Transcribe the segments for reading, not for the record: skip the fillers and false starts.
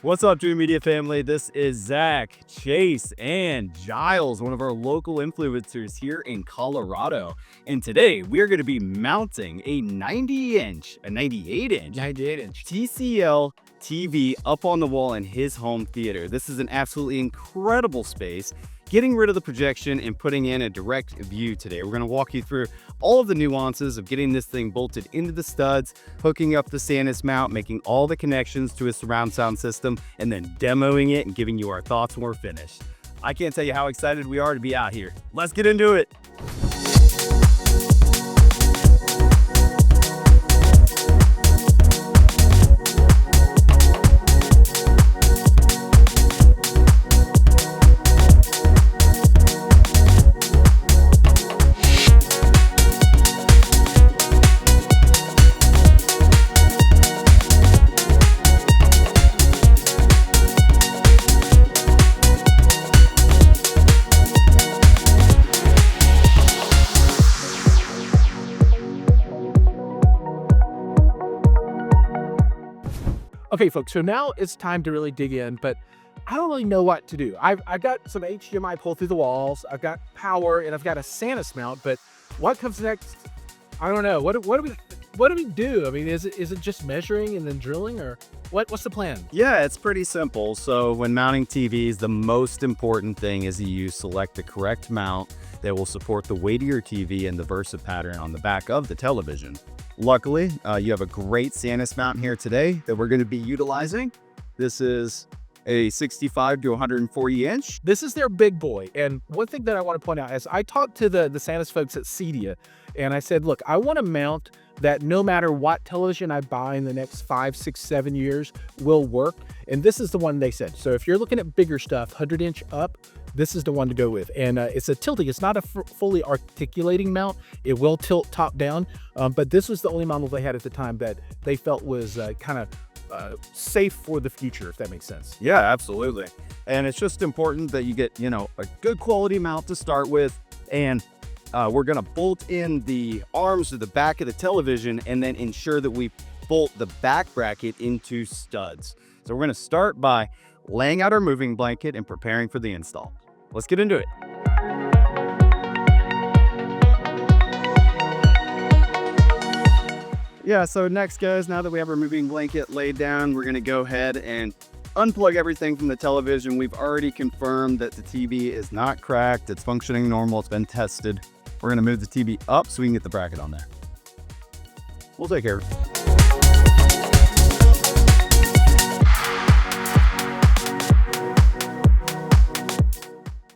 What's up, Dreamedia family? This is Zach, Chase, and Giles, one of our local influencers here in Colorado. And today we are going to be mounting a 98-inch TCL TV up on the wall in his home theater. This is an absolutely incredible space. Getting rid of the projection and putting in a direct view today. We're going to walk you through all of the nuances of getting this thing bolted into the studs, hooking up the Sanus mount, making all the connections to a surround sound system, and then demoing it and giving you our thoughts when we're finished. I can't tell you how excited we are to be out here. Let's get into it. Okay, folks, so now it's time to really dig in, but I don't really know what to do. I've got some HDMI pull through the walls, I've got power, and I've got a Sanus mount, but what comes next? I don't know. What do we do? I mean, is it just measuring and then drilling, or what's the plan? Yeah, it's pretty simple. So when mounting TVs, the most important thing is you select the correct mount that will support the weight of your TV and the Versa pattern on the back of the television. Luckily, you have a great Sanus mount here today that we're going to be utilizing. This is a 65 to 140 inch. This is their big boy. And one thing that I want to point out is I talked to the Sanus folks at Cedia, and I said, look, I want a mount that no matter what television I buy in the next 5, 6, 7 years will work. And this is the one they said. So if you're looking at bigger stuff, 100-inch up, this is the one to go with. And it's a tilting. It's not a fully articulating mount. It will tilt top down. But this was the only model they had at the time that they felt was kind of safe for the future, if that makes sense. Yeah, absolutely. And it's just important that you get, a good quality mount to start with. And we're going to bolt in the arms to the back of the television and then ensure that we bolt the back bracket into studs. So we're going to start by laying out our moving blanket and preparing for the install. Let's get into it. Yeah, so next, guys, now that we have our moving blanket laid down, we're going to go ahead and unplug everything from the television. We've already confirmed that the TV is not cracked. It's functioning normal. It's been tested. We're going to move the TV up so we can get the bracket on there. We'll take care of it.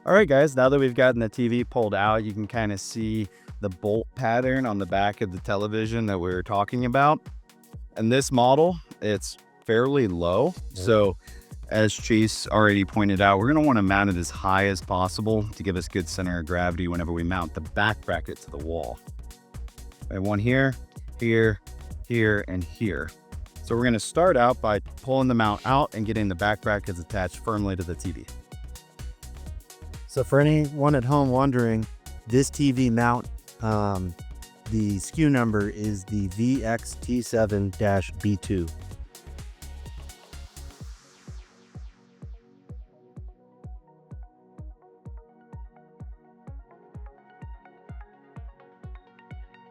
All right, guys, now that we've gotten the TV pulled out, you can kind of see the bolt pattern on the back of the television that we were talking about. And this model, it's fairly low. So as Chase already pointed out, we're going to want to mount it as high as possible to give us good center of gravity whenever we mount the back bracket to the wall. I have one here, here, here, and here. So we're going to start out by pulling the mount out and getting the back brackets attached firmly to the TV. So for anyone at home wondering, this TV mount, the SKU number is the VXT7-B2.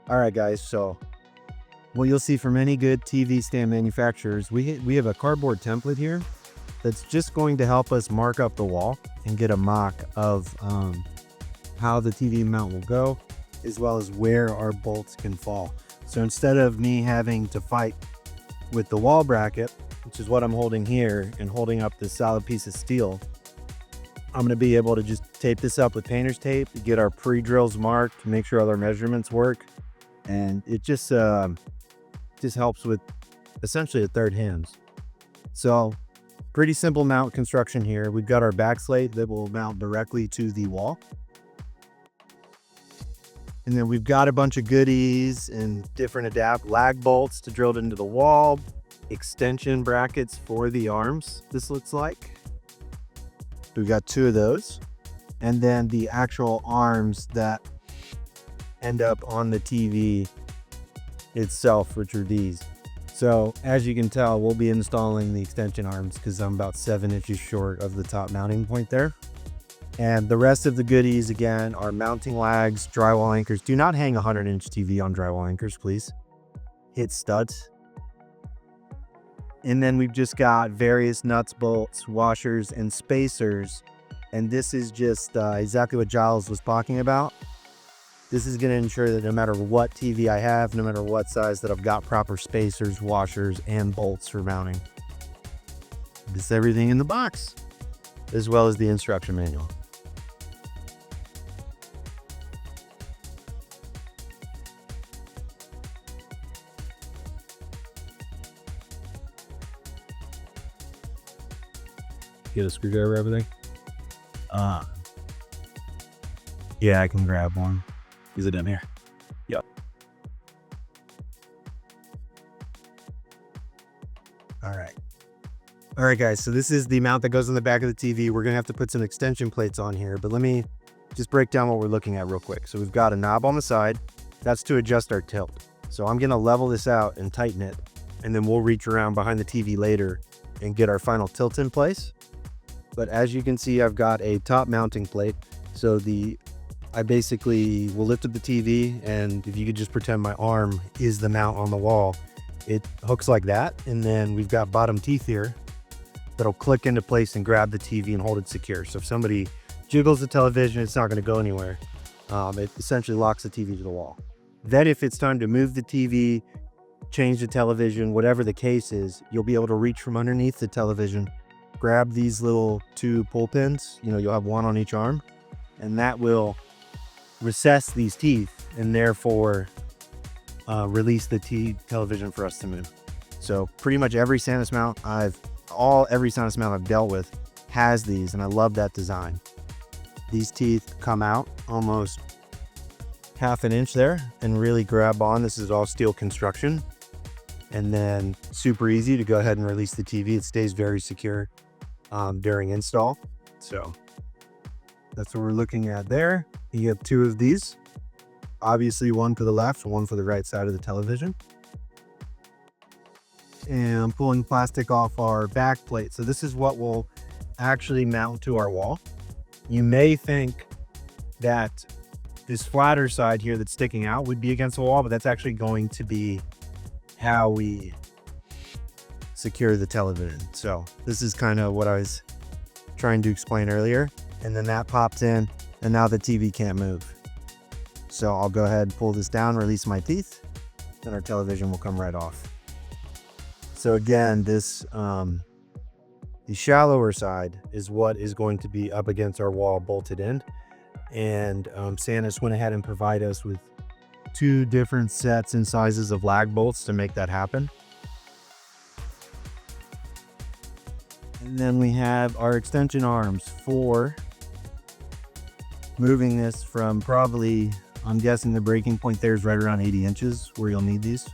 All right, guys, so what you'll see from any good TV stand manufacturers, we have a cardboard template here that's just going to help us mark up the wall and get a mock of how the TV mount will go, as well as where our bolts can fall. So instead of me having to fight with the wall bracket, which is what I'm holding here, and holding up this solid piece of steel, I'm going to be able to just tape this up with painter's tape, get our pre-drills marked, make sure all our measurements work, and it just helps with essentially a third hands. So pretty simple mount construction here. We've got our back slate that will mount directly to the wall. And then we've got a bunch of goodies and different lag bolts to drill into the wall, extension brackets for the arms, this looks like. We've got 2 of those. And then the actual arms that end up on the TV itself, which are these. So as you can tell, we'll be installing the extension arms because I'm about 7 inches short of the top mounting point there. And the rest of the goodies, again, are mounting lags, drywall anchors. Do not hang a 100-inch TV on drywall anchors, please. Hit studs. And then we've just got various nuts, bolts, washers, and spacers. And this is just exactly what Giles was talking about. This is going to ensure that no matter what TV I have, no matter what size, that I've got proper spacers, washers, and bolts for mounting. This is everything in the box, as well as the instruction manual. Get a screwdriver, everything. Yeah, I can grab one. Is it in here? Yep. All right, guys. So this is the mount that goes on the back of the TV. We're going to have to put some extension plates on here, but let me just break down what we're looking at real quick. So we've got a knob on the side. That's to adjust our tilt. So I'm going to level this out and tighten it, and then we'll reach around behind the TV later and get our final tilt in place. But as you can see, I've got a top mounting plate. So I basically will lift up the TV, and if you could just pretend my arm is the mount on the wall, it hooks like that. And then we've got bottom teeth here that'll click into place and grab the TV and hold it secure. So if somebody jiggles the television, it's not going to go anywhere. It essentially locks the TV to the wall. Then if it's time to move the TV, change the television, whatever the case is, you'll be able to reach from underneath the television, grab these little 2 pull pins. You'll have one on each arm, and that will recess these teeth and therefore release the television for us to move. So pretty much every Sanus mount I've dealt with has these, and I love that design. These teeth come out almost half an inch there and really grab on. This is all steel construction, and then super easy to go ahead and release the TV. It stays very secure during install. So that's what we're looking at there. You have 2 of these, obviously one for the left, one for the right side of the television. And I'm pulling plastic off our back plate. So this is what will actually mount to our wall. You may think that this flatter side here that's sticking out would be against the wall, but that's actually going to be how we secure the television. So this is kind of what I was trying to explain earlier. And then that pops in, and now the TV can't move. So I'll go ahead and pull this down, release my teeth, then our television will come right off. So again, this the shallower side is what is going to be up against our wall bolted in. And Sanus went ahead and provided us with 2 different sets and sizes of lag bolts to make that happen. And then we have our extension arms for moving this from probably, I'm guessing the breaking point there is right around 80 inches where you'll need these.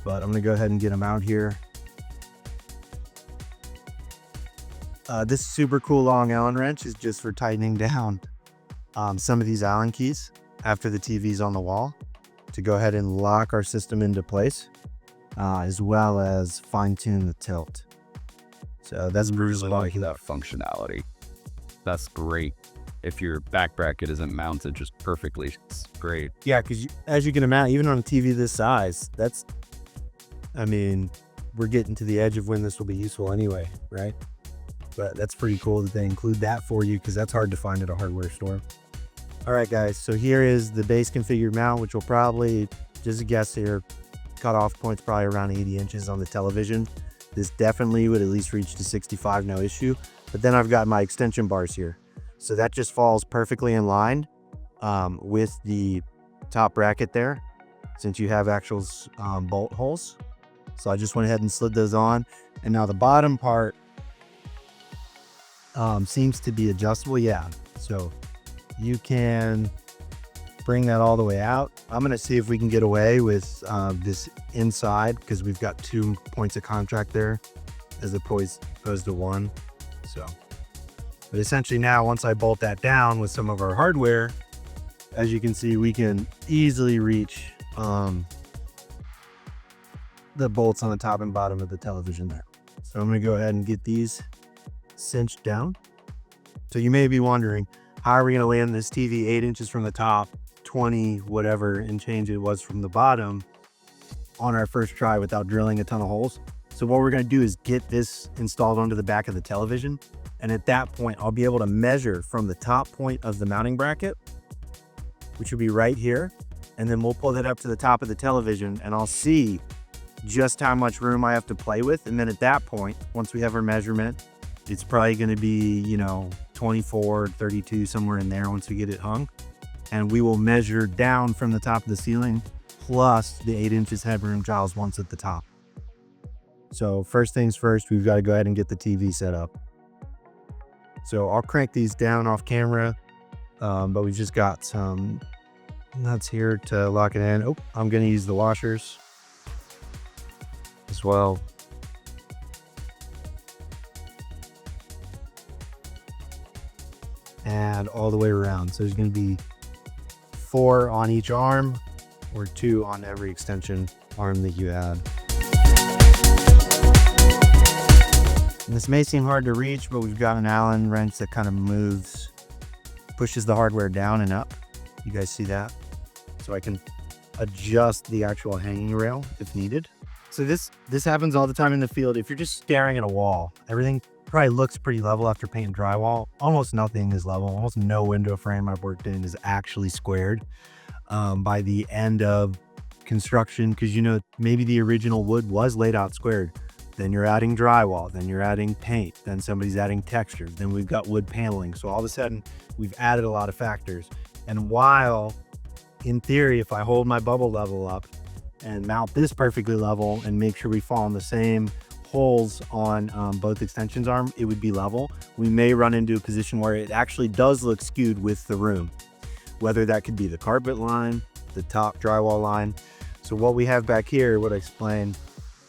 But I'm going to go ahead and get them out here. This super cool long Allen wrench is just for tightening down some of these Allen keys after the TV's on the wall to go ahead and lock our system into place, as well as fine tune the tilt. So that's really like that functionality. That's great. If your back bracket isn't mounted just perfectly, it's great. Yeah, because as you can imagine, even on a TV this size, we're getting to the edge of when this will be useful anyway, right? But that's pretty cool that they include that for you, because that's hard to find at a hardware store. All right, guys, so here is the base configured mount, which will probably, just a guess here, cutoff point's probably around 80 inches on the television. This definitely would at least reach to 65, no issue. But then I've got my extension bars here. So that just falls perfectly in line with the top bracket there, since you have actual bolt holes. So I just went ahead and slid those on. And now the bottom part seems to be adjustable. Yeah, so you can bring that all the way out. I'm going to see if we can get away with this inside, because we've got 2 points of contact there as opposed to 1. So, but essentially now, once I bolt that down with some of our hardware, as you can see, we can easily reach the bolts on the top and bottom of the television there. So I'm gonna go ahead and get these cinched down. So you may be wondering, how are we gonna land this TV 8 inches from the top, 20 whatever and change it was from the bottom on our first try without drilling a ton of holes? So what we're gonna do is get this installed onto the back of the television. And at that point, I'll be able to measure from the top point of the mounting bracket, which will be right here. And then we'll pull that up to the top of the television and I'll see just how much room I have to play with. And then at that point, once we have our measurement, it's probably gonna be, 24, 32, somewhere in there once we get it hung. And we will measure down from the top of the ceiling plus the 8 inches headroom Giles wants at the top. So first things first, we've got to go ahead and get the TV set up. So I'll crank these down off camera, but we've just got some nuts here to lock it in. Oh, I'm going to use the washers as well. And all the way around. So there's going to be 4 on each arm or 2 on every extension arm that you add. And this may seem hard to reach, but we've got an Allen wrench that kind of pushes the hardware down and up. You guys see that? So I can adjust the actual hanging rail if needed. So this happens all the time in the field. If you're just staring at a wall, everything probably looks pretty level after painting drywall. Almost nothing is level. Almost no window frame I've worked in is actually squared by the end of construction, because maybe the original wood was laid out squared. Then you're adding drywall, then you're adding paint, then somebody's adding texture, then we've got wood paneling. So all of a sudden we've added a lot of factors. And while in theory, if I hold my bubble level up and mount this perfectly level and make sure we fall in the same holes on both extensions arm, it would be level. We may run into a position where it actually does look skewed with the room, whether that could be the carpet line, the top drywall line. So what we have back here, what I explained,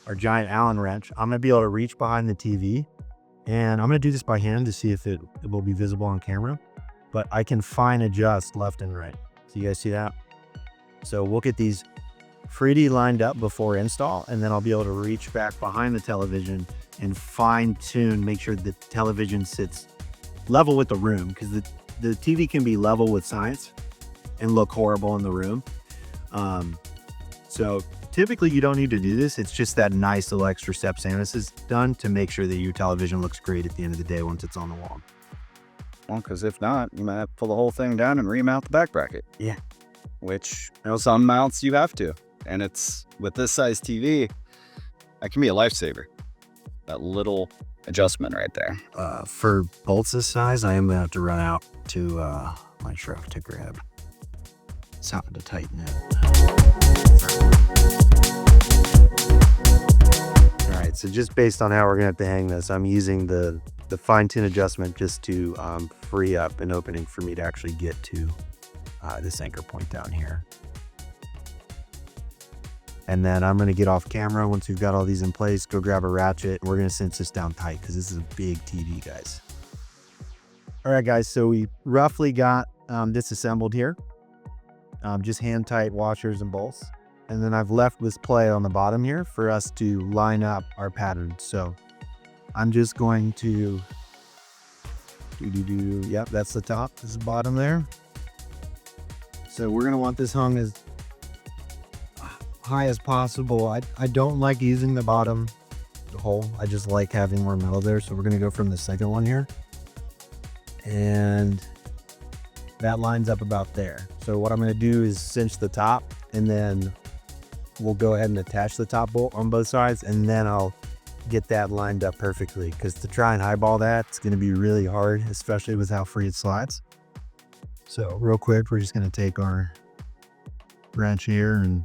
our giant Allen wrench. I'm gonna be able to reach behind the TV, and I'm gonna do this by hand to see if it will be visible on camera, but I can fine adjust left and right. So you guys see that? So we'll get these 3D lined up before install, and then I'll be able to reach back behind the television and fine tune, make sure the television sits level with the room, because the TV can be level with science and look horrible in the room. So typically you don't need to do this. It's just that nice little extra step Sanus has done to make sure that your television looks great at the end of the day once it's on the wall. Well, because if not, you might have to pull the whole thing down and remount the back bracket. Yeah. Which, some mounts you have to. And it's, with this size TV, that can be a lifesaver. That little adjustment right there. For bolts this size, I am going to have to run out to my truck to grab something to tighten it. All right, so just based on how we're gonna have to hang this, I'm using the fine tune adjustment just to free up an opening for me to actually get to this anchor point down here. And then I'm gonna get off camera once we've got all these in place, go grab a ratchet, and we're gonna cinch this down tight because this is a big TV, guys. All right, guys, so we roughly got disassembled here. Just hand tight washers and bolts. And then I've left this play on the bottom here for us to line up our pattern. So I'm just going to yep, that's the top, this is the bottom there. So we're gonna want this hung as high as possible. I don't like using the bottom hole. I just like having more metal there. So we're gonna go from the second one here. And that lines up about there. So what I'm gonna do is cinch the top, and then we'll go ahead and attach the top bolt on both sides, and then I'll get that lined up perfectly, because to try and highball that, it's gonna be really hard, especially with how free it slides. So real quick, we're just gonna take our wrench here and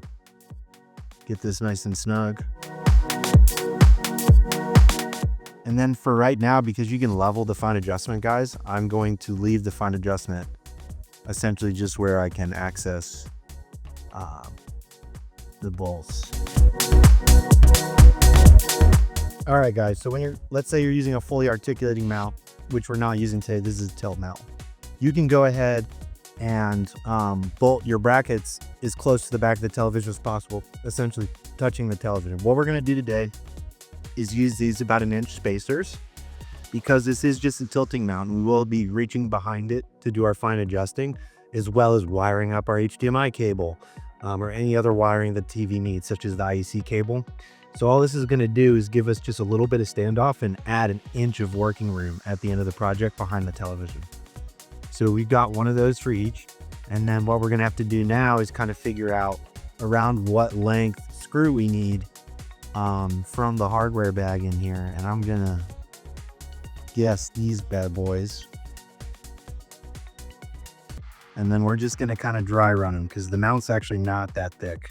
get this nice and snug. And then for right now, because you can level the fine adjustment, guys, I'm going to leave the fine adjustment essentially just where I can access the bolts. All right, guys, so let's say you're using a fully articulating mount, which we're not using today. This is a tilt mount. You can go ahead and bolt your brackets as close to the back of the television as possible. Essentially touching the television. What we're going to do today is use these about 1-inch spacers. Because this is just a tilting mount, we will be reaching behind it to do our fine adjusting, as well as wiring up our HDMI cable or any other wiring the TV needs, such as the IEC cable. So all this is going to do is give us just a little bit of standoff and add 1 inch of working room at the end of the project behind the television. So we've got one of those for each. And then what we're going to have to do now is kind of figure out around what length screw we need from the hardware bag in here. And I'm going to guess these bad boys. And then we're just going to kind of dry run them because the mount's actually not that thick.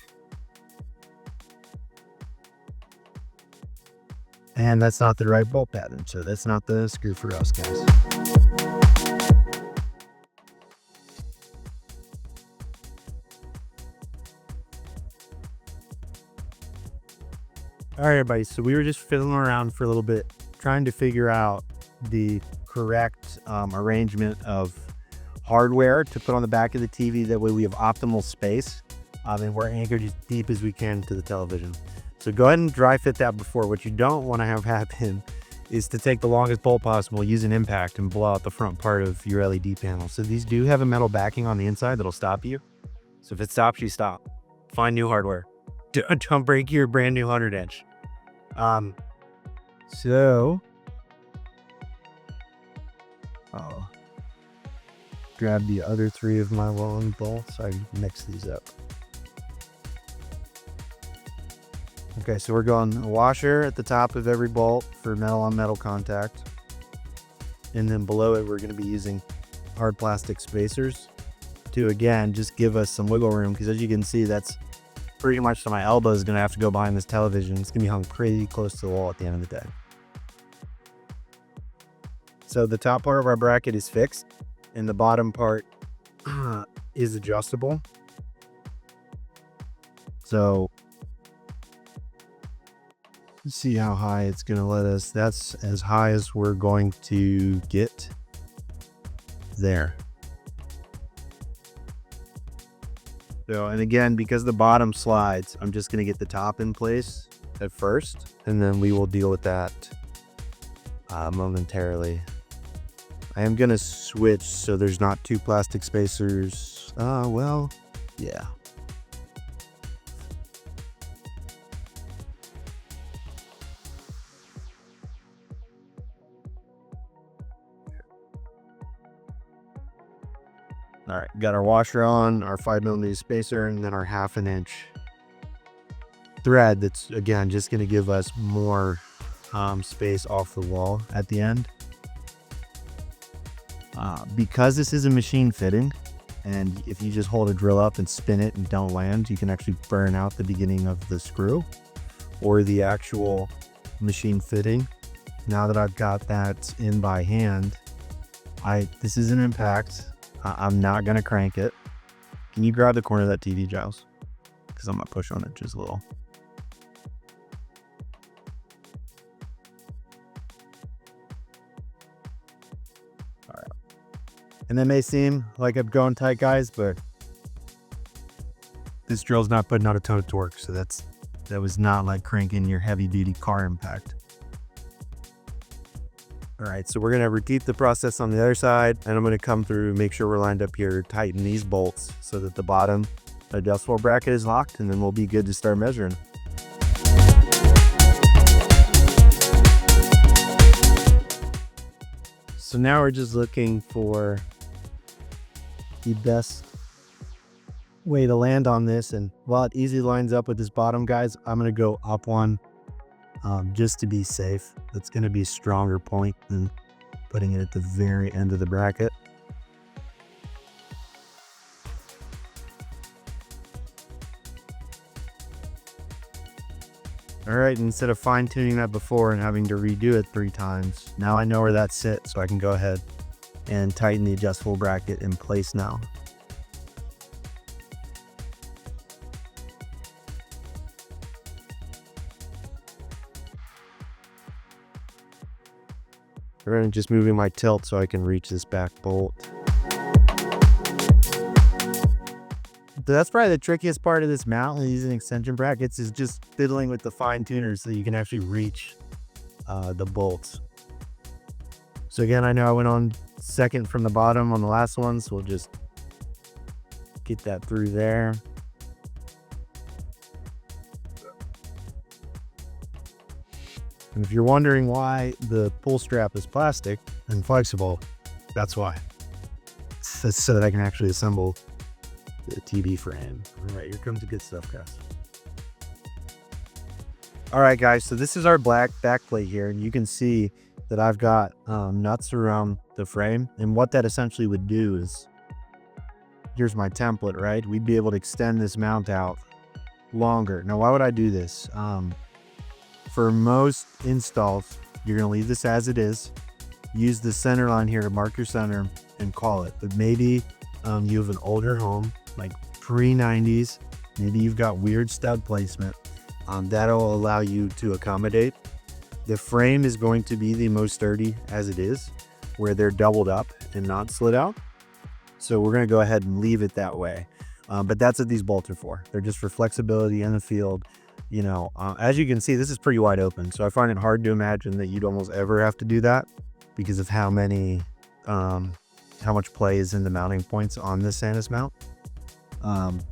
And that's not the right bolt pattern, so that's not the screw for us, guys. All right, everybody, so we were just fiddling around for a little bit, trying to figure out the correct arrangement of hardware to put on the back of the TV. That way we have optimal space and we're anchored as deep as we can to the television. So go ahead and dry fit that before. What you don't want to have happen is to take the longest bolt possible, use an impact, and blow out the front part of your LED panel. So these do have a metal backing on the inside that'll stop you. So if it stops you, stop. Find new hardware. Don't break your brand new 100-inch. I'll grab the other 3 of my long bolts. I mix these up. Okay, so we're going a washer at the top of every bolt for metal on metal contact. And then below it, we're going to be using hard plastic spacers to, again, just give us some wiggle room. Because as you can see, that's pretty much so my elbow is going to have to go behind this television. It's going to be hung pretty close to the wall at the end of the day. So the top part of our bracket is fixed and the bottom part is adjustable. So let's see how high it's going to let us. That's as high as we're going to get there. So, and again, because the bottom slides, I'm just going to get the top in place at first, and then we will deal with that momentarily. I am going to switch so there's not 2 plastic spacers. Well, yeah. All right, got our washer on, our 5mm spacer, and then our 1/2 inch thread. That's, again, just going to give us more space off the wall at the end. Because this is a machine fitting, and if you just hold a drill up and spin it and don't land, you can actually burn out the beginning of the screw or the actual machine fitting. Now that I've got that in by hand, this is an impact. I'm not going to crank it. Can you grab the corner of that TV, Giles? Because I'm going to push on it just a little. All right. And that may seem like I'm going tight, guys, but this drill's not putting out a ton of torque. So that was not like cranking your heavy duty car impact. All right, so we're going to repeat the process on the other side, and I'm going to come through, make sure we're lined up here, tighten these bolts so that the bottom adjustable bracket is locked, and then we'll be good to start measuring. So now we're just looking for the best way to land on this, and while it easily lines up with this bottom, guys, I'm going to go up one. Just to be safe. That's going to be a stronger point than putting it at the very end of the bracket. All right, instead of fine tuning that before and having to redo it 3 times, now I know where that sits, so I can go ahead and tighten the adjustable bracket in place now. I'm just moving my tilt so I can reach this back bolt. that's probably the trickiest part of this mount using extension brackets is just fiddling with the fine tuners so you can actually reach the bolts. So again, I know I went on second from the bottom on the last one, so we'll just get that through there. And if you're wondering why the pull strap is plastic and flexible, that's why. That's so that I can actually assemble the TV frame. All right, here comes the good stuff, guys. All right, guys, so this is our black backplate here, and you can see that I've got nuts around the frame. And what that essentially would do is, here's my template, right? We'd be able to extend this mount out longer. Now, why would I do this? For most installs, you're gonna leave this as it is. Use the center line here to mark your center and call it. But maybe you have an older home, like pre-90s. Maybe you've got weird stud placement. That'll allow you to accommodate. The frame is going to be the most sturdy as it is, where they're doubled up and not slid out. So we're gonna go ahead and leave it that way. But that's what these bolts are for. They're just for flexibility in the field. You know, as you can see, this is pretty wide open. So I find it hard to imagine that you'd almost ever have to do that because of how much play is in the mounting points on this Sanus mount.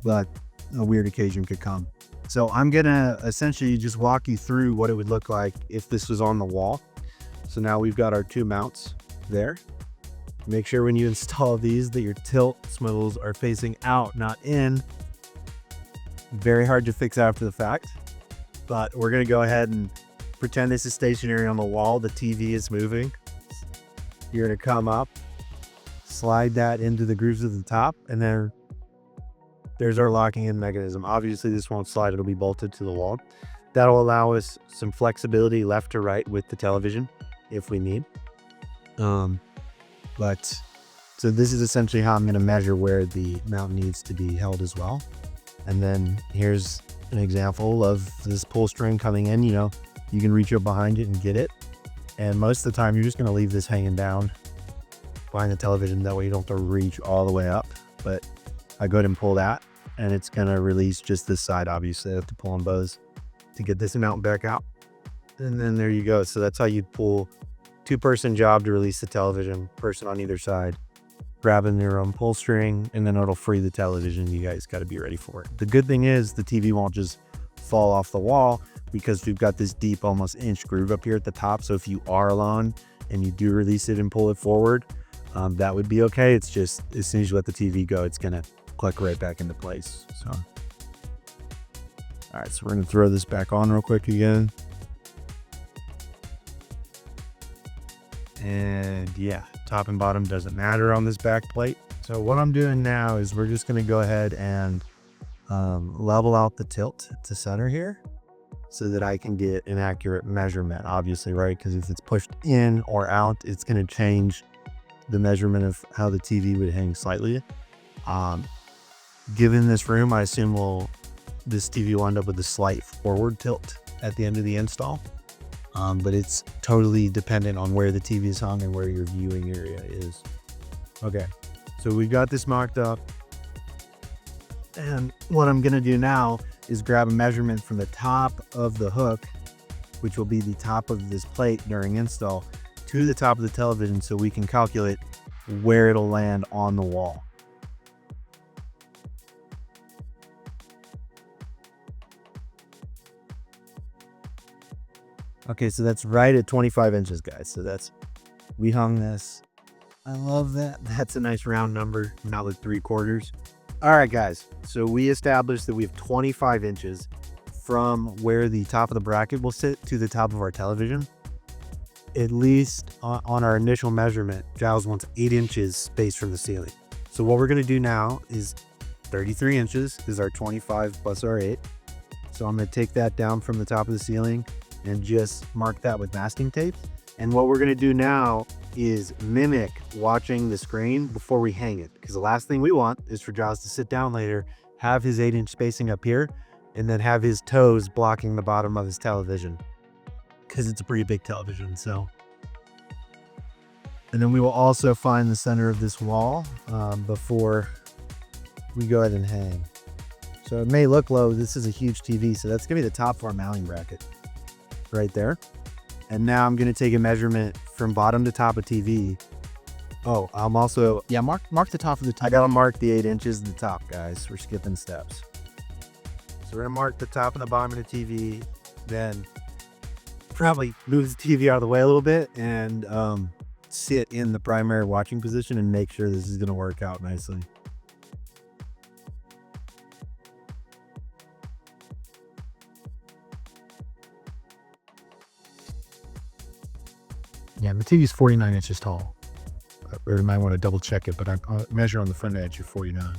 But a weird occasion could come. So I'm gonna essentially just walk you through what it would look like if this was on the wall. So now we've got our two mounts there. Make sure when you install these that your tilt swivels are facing out, not in. Very hard to fix after the fact, but we're gonna go ahead and pretend this is stationary on the wall. The TV is moving. You're gonna come up, slide that into the grooves at the top, and then there's our locking in mechanism. Obviously this won't slide, it'll be bolted to the wall. That'll allow us some flexibility left to right with the television if we need. So this is essentially how I'm gonna measure where the mount needs to be held as well. And then here's an example of this pull string coming in. You know, you can reach up behind it and get it. And most of the time you're just gonna leave this hanging down behind the television. That way you don't have to reach all the way up. But I go ahead and pull that and it's gonna release just this side. Obviously I have to pull on both to get this mount back out. And then there you go. So that's how you pull. Two-person job to release the television, person on either side, grabbing your own pull string, and then it'll free the television. You guys got to be ready for it. The good thing is the TV won't just fall off the wall because we've got this deep, almost inch groove up here at the top. So if you are alone and you do release it and pull it forward, that would be okay. It's just as soon as you let the TV go, it's gonna click right back into place. So, all right, so we're gonna throw this back on real quick again. And yeah, top and bottom doesn't matter on this back plate. So what I'm doing now is we're just going to go ahead and level out the tilt to center here so that I can get an accurate measurement, obviously, right? Because if it's pushed in or out, it's going to change the measurement of how the TV would hang slightly. Given this room, I assume this TV will end up with a slight forward tilt at the end of the install. But it's totally dependent on where the TV is hung and where your viewing area is. Okay, so we've got this marked up. And what I'm gonna do now is grab a measurement from the top of the hook, which will be the top of this plate during install, to the top of the television so we can calculate where it'll land on the wall. Okay, so that's right at 25 inches, guys. So we hung this. I love that. That's a nice round number, not like 3/4. All right, guys. So we established that we have 25 inches from where the top of the bracket will sit to the top of our television. At least on our initial measurement, Giles wants 8 inches space from the ceiling. So what we're gonna do now is 33 inches is our 25 plus our 8. So I'm gonna take that down from the top of the ceiling and just mark that with masking tape. And what we're gonna do now is mimic watching the screen before we hang it. Because the last thing we want is for Giles to sit down later, have his 8-inch spacing up here, and then have his toes blocking the bottom of his television. Because it's a pretty big television, so. And then we will also find the center of this wall before we go ahead and hang. So it may look low. This is a huge TV. So that's going to be the top of our mounting bracket right there. And now I'm going to take a measurement from bottom to top of TV. Oh, I'm also... Yeah, mark the top of the I got to mark the 8 inches at the top, guys. We're skipping steps. So we're going to mark the top and the bottom of the TV. Then probably move the TV out of the way a little bit and sit in the primary watching position and make sure this is going to work out nicely. Yeah, the TV's 49 inches tall. Or you might want to double check it, but I measure on the front edge of 49.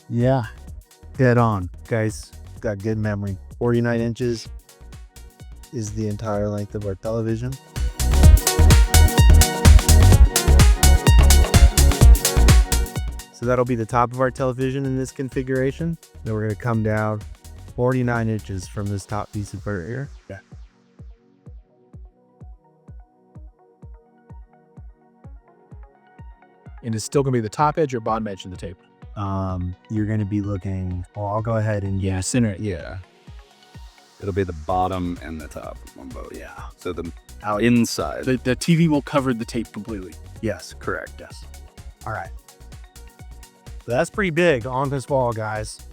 Yeah, dead on, guys. Got good memory. 49 inches is the entire length of our television. So that'll be the top of our television in this configuration. Then we're going to come down 49 inches from this top piece of part here. Yeah. And it's still going to be the top edge or bottom edge of the tape? You're going to be looking, well, I'll go ahead and... Yeah, center. Yeah. It'll be the bottom and the top on both. Yeah. So the inside. The TV will cover the tape completely. Yes. Correct. Yes. All right. So that's pretty big on this wall, guys.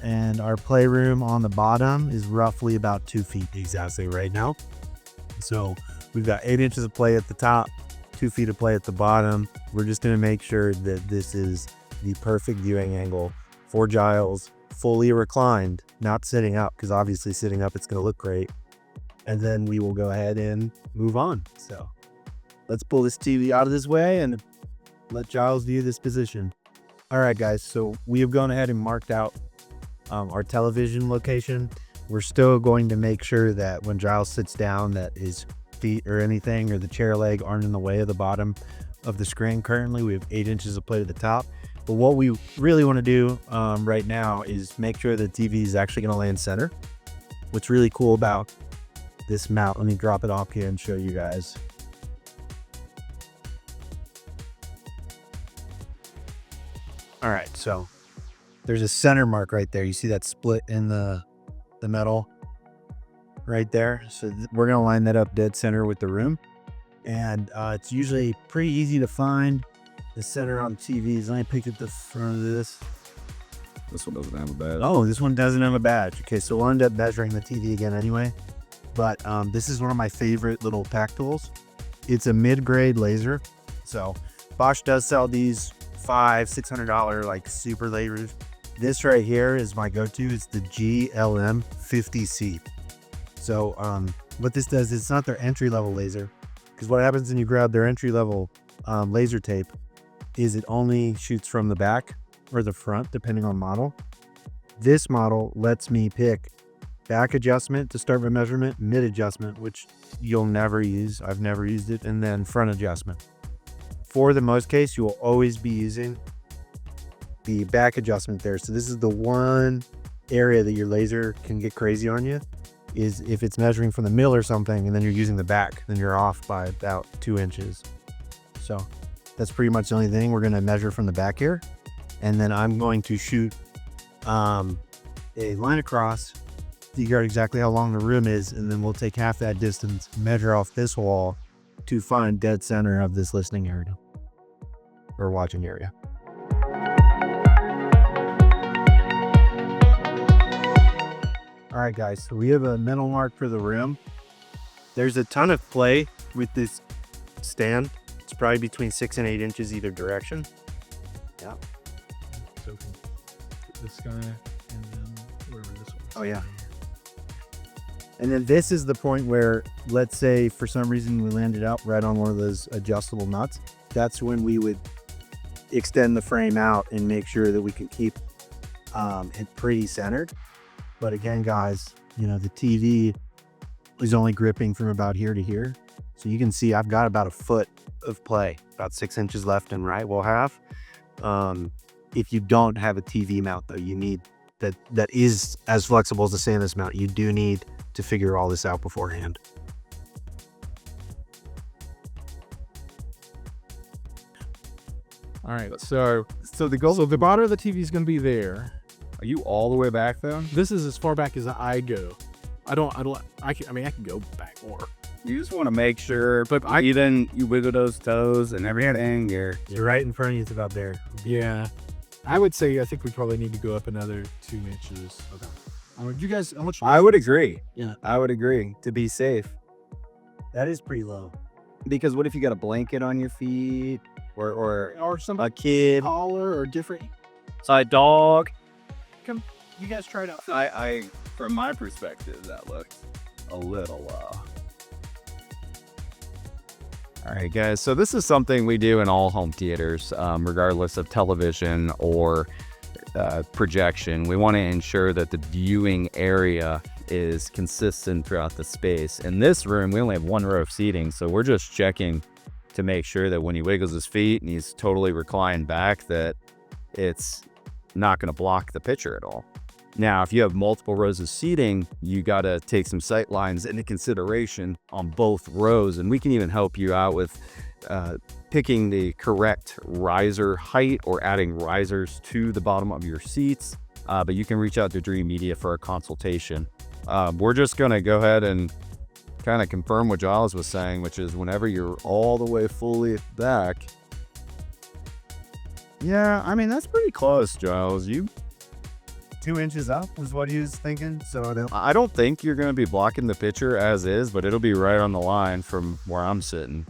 And our playroom on the bottom is roughly about 2 feet exactly right now. So we've got 8 inches of play at the top, 2 feet of play at the bottom. We're just going to make sure that this is the perfect viewing angle for Giles, fully reclined, not sitting up, because obviously sitting up it's going to look great. And then we will go ahead and move on. So let's pull this TV out of this way and let Giles view this position. All right, guys, so we have gone ahead and marked out our television location. We're still going to make sure that when Giles sits down that his feet or anything or the chair leg aren't in the way of the bottom of the screen. Currently we have 8 inches of plate at the top, but what we really want to do right now is make sure the TV is actually going to lay in center. What's really cool about this mount, let me drop it off here and show you guys. All right, so there's a center mark right there. You see that split in the metal right there. So we're gonna line that up dead center with the room. And it's usually pretty easy to find the center on TVs. Let me pick up the front of this. This one doesn't have a badge. Oh, this one doesn't have a badge. Okay, so we'll end up measuring the TV again anyway. But this is one of my favorite little pack tools. It's a mid-grade laser. So Bosch does sell these $500-600 like super lasers. This right here is my go-to. It's the GLM 50C. So what this does is it's not their entry-level laser, because what happens when you grab their entry-level laser tape is it only shoots from the back or the front, depending on model. This model lets me pick back adjustment to start my measurement, mid adjustment, which you'll never use. I've never used it, and then front adjustment. For the most case, you will always be using the back adjustment there. So this is the one area that your laser can get crazy on you, is if it's measuring from the middle or something and then you're using the back, then you're off by about 2 inches. So that's pretty much the only thing. We're going to measure from the back here, and then I'm going to shoot a line across to figure out exactly how long the room is, and then we'll take half that distance, measure off this wall to find dead center of this listening area or watching area. All right, guys, so we have a mental mark for the room. There's a ton of play with this stand. It's probably between 6 and 8 inches either direction. Yeah. So this guy and then wherever this one. Oh, yeah. And then this is the point where, let's say for some reason we landed out right on one of those adjustable nuts. That's when we would extend the frame out and make sure that we can keep it pretty centered. But again, guys, you know, the TV is only gripping from about here to here. So you can see I've got about a foot of play, about 6 inches left and right we'll have. If you don't have a TV mount though, you need that is as flexible as the Sanus mount. You do need to figure all this out beforehand. All right, so the goal. the bottom of the TV is going to be there. Are you all the way back though? This is as far back as I go. I can go back more. You just want to make sure, but you wiggle those toes and everything. You're right in front of you. It's about there. Yeah, I think we probably need to go up another 2 inches. Okay. You guys, how much? I would agree. Yeah. I would agree to be safe. That is pretty low. Because what if you got a blanket on your feet Or some a kid, collar or different. a dog? You guys try it out. I from my perspective, that looks a little low. All right, guys. So this is something we do in all home theaters, regardless of television or projection. We want to ensure that the viewing area is consistent throughout the space. In this room, we only have one row of seating, so we're just checking to make sure that when he wiggles his feet and he's totally reclined back, that it's not going to block the picture at all. Now, if you have multiple rows of seating, you got to take some sight lines into consideration on both rows, and we can even help you out with picking the correct riser height or adding risers to the bottom of your seats. But you can reach out to Dreamedia for a consultation. We're just going to go ahead and kind of confirm what Giles was saying, which is whenever you're all the way fully back. Yeah, I mean, that's pretty close, Giles. 2 inches up was what he was thinking. So I don't think you're going to be blocking the picture as is, but it'll be right on the line from where I'm sitting.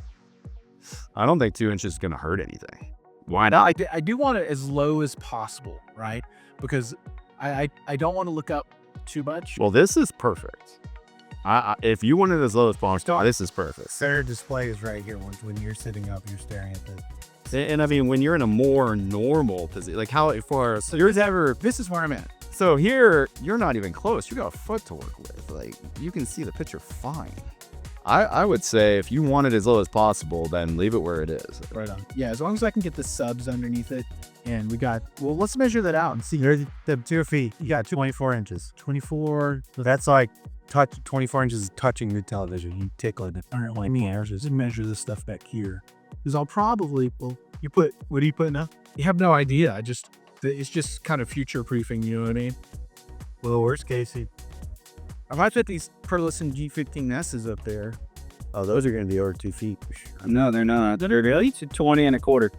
I don't think 2 inches is going to hurt anything. Why not? I do want it as low as possible, right? Because I don't want to look up too much. Well, this is perfect. If you want it as low as possible, this is perfect. center display is right here. When you're sitting up, you're staring at this. And I mean, when you're in a more normal position, like how far, so This is where I'm at. So here, you're not even close. You got a foot to work with. Like, you can see the picture fine. I would say if you want it as low as possible, then leave it where it is. Right on. Yeah, as long as I can get the subs underneath it. And let's measure that out and see. There's the 2 feet. You got 24 inches. 24. That's like 24 inches is touching the television. You tickling it. All right, let me just measure this stuff back here. Because I'll probably, what do you put now? You have no idea. It's just kind of future proofing, you know what I mean? Well, worst case, If I put these Perlison G15S's up there. oh, those are going to be over 2 feet. No, they're not. They're really 20 and a quarter.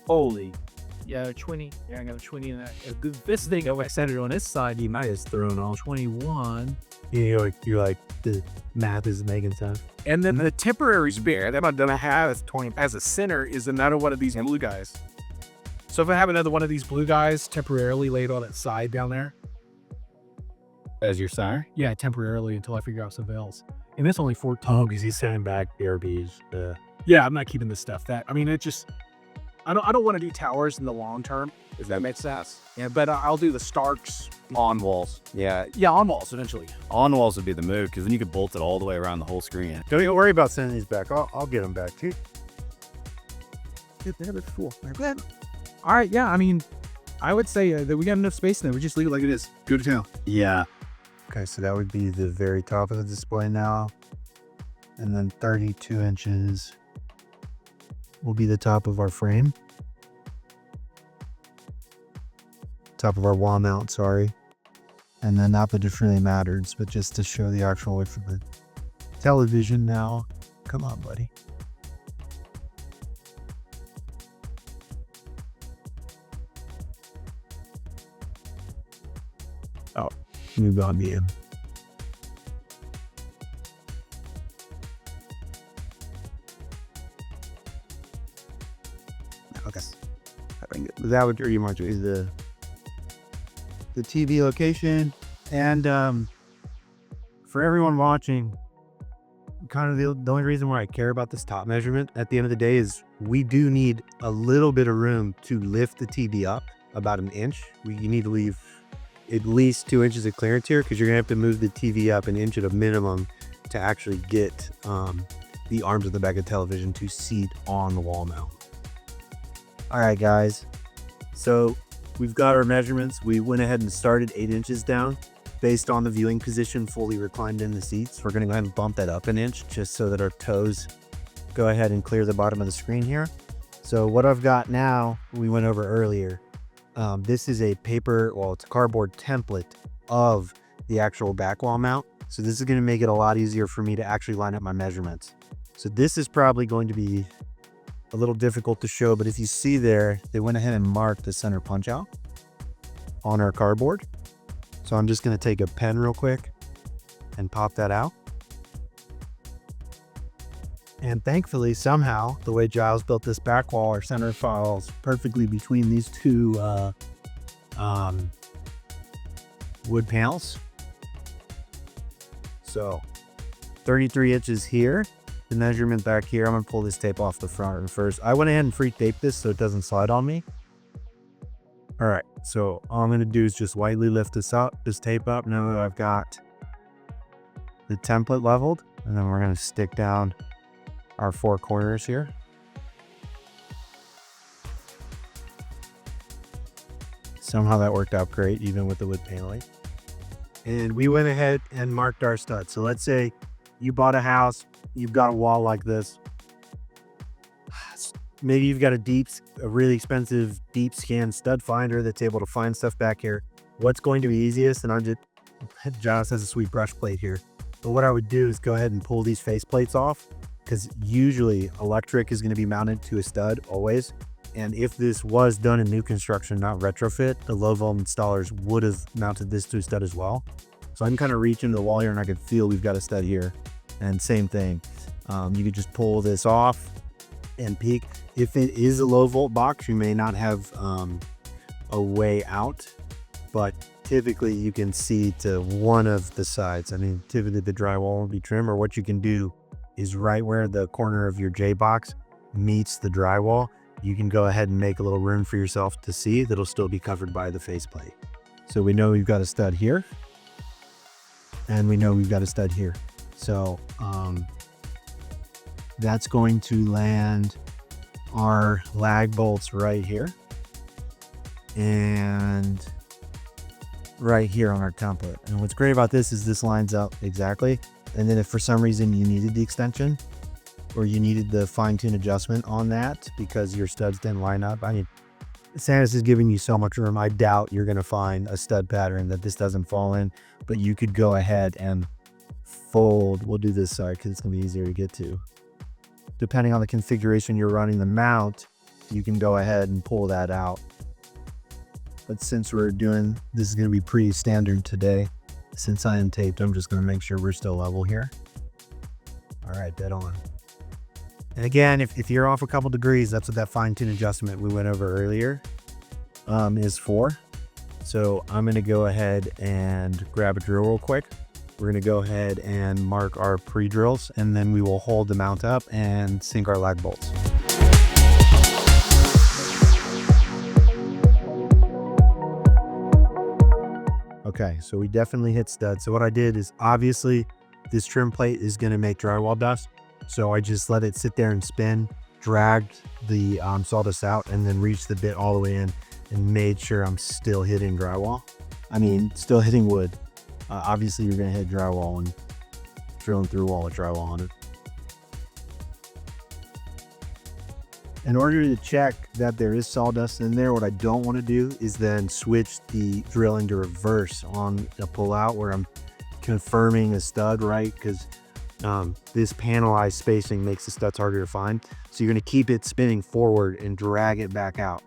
Holy. Yeah, 20. Yeah, I got a 20 in that. This thing, if I set it on this side, you might have thrown all 21. You're like the math is making sense. And then the temporary spare that I'm gonna have as a center is another one of these blue guys. So if I have another one of these blue guys temporarily laid on its side down there. As your sire? Yeah, temporarily until I figure out something else. And it's only 14. Because he's sending back AirBs. Yeah, I'm not keeping this stuff. I don't want to do towers in the long term. If that makes sense. Yeah, but I'll do the Starks. On walls. Yeah. Yeah, on walls eventually. On walls would be the move because then you could bolt it all the way around the whole screen. Don't even worry about sending these back. I'll get them back too. Cool. All right, yeah, I mean, I would say that we got enough space in there. We just leave it like it is. Good to tell. Yeah. Okay, so that would be the very top of the display now. And then 32 inches will be the top of our frame. Top of our wall mount, sorry. And then not that it really matters, but just to show the actual width of the television now. Come on, buddy. Oh, you got me in. Okay. That would pretty much be the TV location. And for everyone watching, kind of the only reason why I care about this top measurement at the end of the day is we do need a little bit of room to lift the TV up about 1 inch. You need to leave at least 2 inches of clearance here because you're gonna have to move the TV up 1 inch at a minimum to actually get the arms of the back of the television to seat on the wall mount. All right, guys. So we've got our measurements. We went ahead and started 8 inches down based on the viewing position fully reclined in the seats. We're gonna go ahead and bump that up 1 inch just so that our toes go ahead and clear the bottom of the screen here. So what I've got now, we went over earlier. This is a it's a cardboard template of the actual back wall mount. So this is going to make it a lot easier for me to actually line up my measurements. So this is probably going to be a little difficult to show, but if you see there, they went ahead and marked the center punch out on our cardboard. So I'm just going to take a pen real quick and pop that out. And thankfully, somehow, the way Giles built this back wall, our center falls perfectly between these two wood panels. So 33 inches here. The measurement back here, I'm gonna pull this tape off the front first. I went ahead and pre-taped this so it doesn't slide on me. All right, so all I'm gonna do is just lightly lift this tape up. Now that I've got the template leveled, and then we're gonna stick down our 4 corners here. Somehow that worked out great, even with the wood paneling. And we went ahead and marked our studs. So let's say you bought a house, you've got a wall like this. Maybe you've got a really expensive deep scan stud finder that's able to find stuff back here. What's going to be easiest, and Giles has a sweet brush plate here. But what I would do is go ahead and pull these face plates off, because usually electric is going to be mounted to a stud always. And if this was done in new construction, not retrofit, the low volt installers would have mounted this to a stud as well. So I can kind of reach into the wall here and I can feel we've got a stud here. And same thing, you could just pull this off and peek. If it is a low volt box, you may not have a way out, but typically you can see to one of the sides. I mean, typically the drywall will be trim, or what you can do is right where the corner of your J box meets the drywall, you can go ahead and make a little room for yourself to see that'll still be covered by the faceplate. So we know we've got a stud here, and we know we've got a stud here. So that's going to land our lag bolts right here and right here on our template. And what's great about this is this lines up exactly. And then if for some reason you needed the extension or you needed the fine-tune adjustment on that because your studs didn't line up, I mean, Sanus is giving you so much room. I doubt you're going to find a stud pattern that this doesn't fall in, but you could go ahead and fold. We'll do this side because it's going to be easier to get to. Depending on the configuration you're running the mount, you can go ahead and pull that out. But since we're doing, this is going to be pretty standard today. Since I am taped, I'm just going to make sure we're still level here. All right, dead on. And again, if you're off a couple degrees, that's what that fine-tune adjustment we went over earlier is for. So I'm going to go ahead and grab a drill real quick. We're going to go ahead and mark our pre-drills, and then we will hold the mount up and sink our lag bolts. Okay, so we definitely hit stud. So what I did is, obviously this trim plate is going to make drywall dust. So I just let it sit there and spin, dragged the sawdust out, and then reached the bit all the way in and made sure I'm still hitting drywall. I mean, still hitting wood. Obviously you're going to hit drywall and drilling through a wall with drywall on it. In order to check that there is sawdust in there, what I don't want to do is then switch the drilling to reverse on a pull out where I'm confirming a stud, right? Because this panelized spacing makes the studs harder to find. So you're going to keep it spinning forward and drag it back out.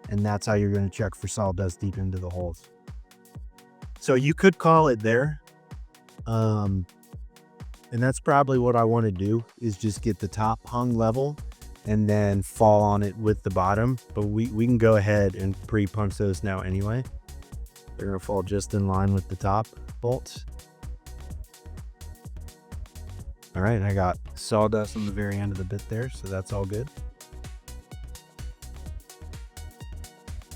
And that's how you're going to check for sawdust deep into the holes. So you could call it there. And that's probably what I want to do, is just get the top hung level and then fall on it with the bottom. But we can go ahead and pre-punch those now anyway. They're going to fall just in line with the top bolts. All right, I got sawdust on the very end of the bit there, so that's all good.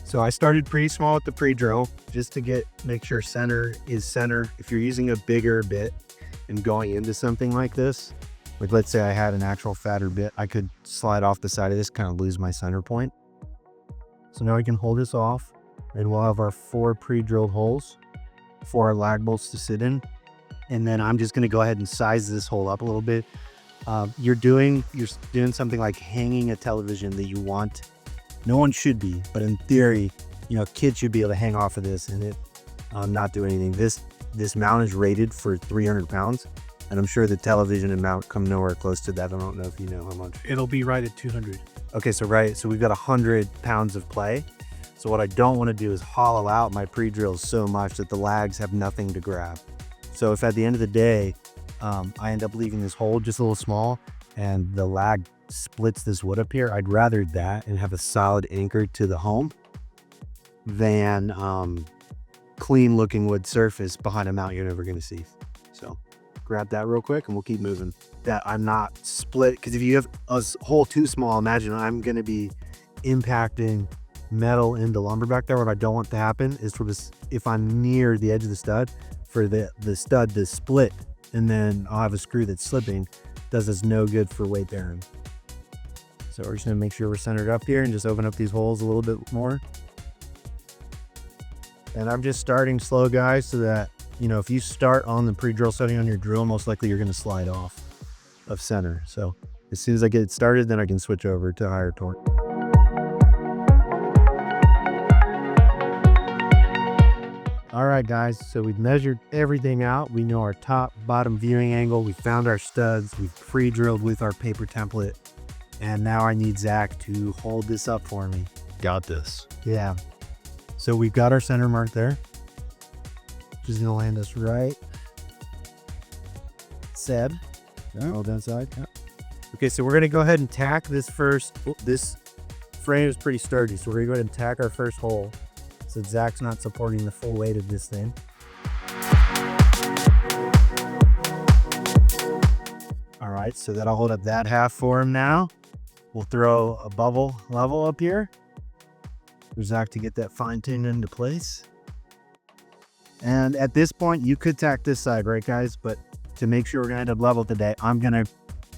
So I started pretty small with the pre-drill just to make sure center is center. If you're using a bigger bit and going into something like this, like let's say I had an actual fatter bit, I could slide off the side of this, kind of lose my center point. So now we can hold this off, and we'll have our 4 pre-drilled holes for our lag bolts to sit in. And then I'm just going to go ahead and size this hole up a little bit. you're doing something like hanging a television that you want. No one should be, but in theory, kids should be able to hang off of this and it not do anything. This mount is rated for 300 pounds, and I'm sure the television and mount come nowhere close to that. I don't know if you know how much. It'll be right at 200. Okay, so we've got 100 pounds of play. So what I don't want to do is hollow out my pre-drills so much that the lags have nothing to grab. So if at the end of the day, I end up leaving this hole just a little small and the lag splits this wood up here, I'd rather that and have a solid anchor to the home than clean looking wood surface behind a mount you're never going to see. So grab that real quick and we'll keep moving. That I'm not split, because if you have a hole too small, imagine I'm going to be impacting metal into lumber back there. What I don't want to happen is for this, if I'm near the edge of the stud, for the stud to split and then I'll have a screw that's slipping. Does us no good for weight bearing. So we're just gonna make sure we're centered up here and just open up these holes a little bit more. And I'm just starting slow, guys, so that, if you start on the pre-drill setting on your drill, most likely you're gonna slide off of center. So as soon as I get it started, then I can switch over to higher torque. All right, guys, so we've measured everything out. We know our top, bottom viewing angle. We found our studs. We've pre-drilled with our paper template. And now I need Zach to hold this up for me. Got this. Yeah. So we've got our center mark there, which is gonna land us right. Said. Yeah. Hold that side. Yeah. Okay, so we're gonna go ahead and tack this first. This frame is pretty sturdy, so we're gonna go ahead and tack our first hole. So Zach's not supporting the full weight of this thing. All right, so that'll hold up that half for him now. We'll throw a bubble level up here for Zach to get that fine-tuned into place. And at this point, you could tack this side, right, guys? But to make sure we're gonna end up level today, I'm gonna